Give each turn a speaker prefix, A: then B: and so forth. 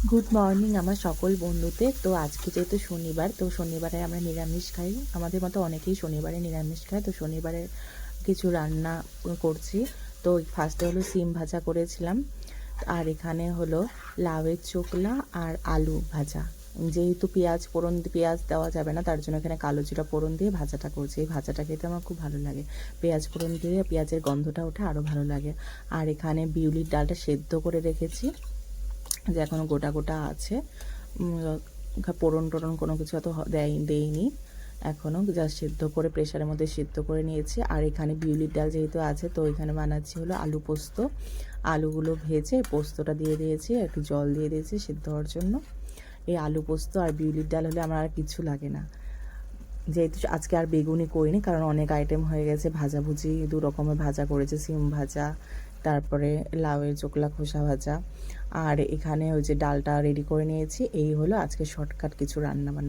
A: Good morning আমার সকল বন্ধুদের। তো আজকে যেহেতু শনিবার, তো শনিবারে আমরা নিরামিষ খাই। আমাদের মতো অনেকেই শনিবারে নিরামিষ খায়। তো শনিবারে কিছু রান্না করছি। তো ফার্স্টে হলো সিম ভাজা করেছিলাম, আর এখানে হলো লাউয়ের চোকলা আর আলু ভাজা। যেহেতু পেঁয়াজ দেওয়া যাবে না, তার জন্য এখানে কালো জিরা ফোড়ন দিয়ে ভাজাটা করছি। এই ভাজাটা খেতে আমার খুব ভালো লাগে। পেঁয়াজ ফোড়ন দিয়ে পেঁয়াজের গন্ধটা ওঠে, আরও ভালো লাগে। আর এখানে বিউলির ডালটা সেদ্ধ করে রেখেছি, যে এখনও গোটা গোটা আছে। পোড়ন টোড়ন কোনো কিছু অত দেয়নি এখনও, জাস্ট সিদ্ধ করে প্রেশারের মধ্যে সিদ্ধ করে নিয়েছি। আর এখানে বিউলির ডাল যেহেতু আছে, তো এখানে বানাচ্ছি হলো আলু পোস্ত। আলুগুলো ভেজে পোস্তটা দিয়ে দিয়েছি, একটু জল দিয়ে দিয়েছি সিদ্ধ হওয়ার জন্য। এই আলু পোস্ত আর বিউলির ডাল হলে আমার আর কিছু লাগে না। যেহেতু আজকে আর বেগুনি করিনি, কারণ অনেক আইটেম হয়ে গেছে। ভাজাভুজি 2 রকমের ভাজা করেছে, সিম ভাজা, তারপরে লাউয়ের চোকলা খোসা ভাজা, আর এখানে ওই যে ডালটা রেডি করে নিয়েছি। এই হলো আজকে শর্টকাট কিছু রান্নাবান্না।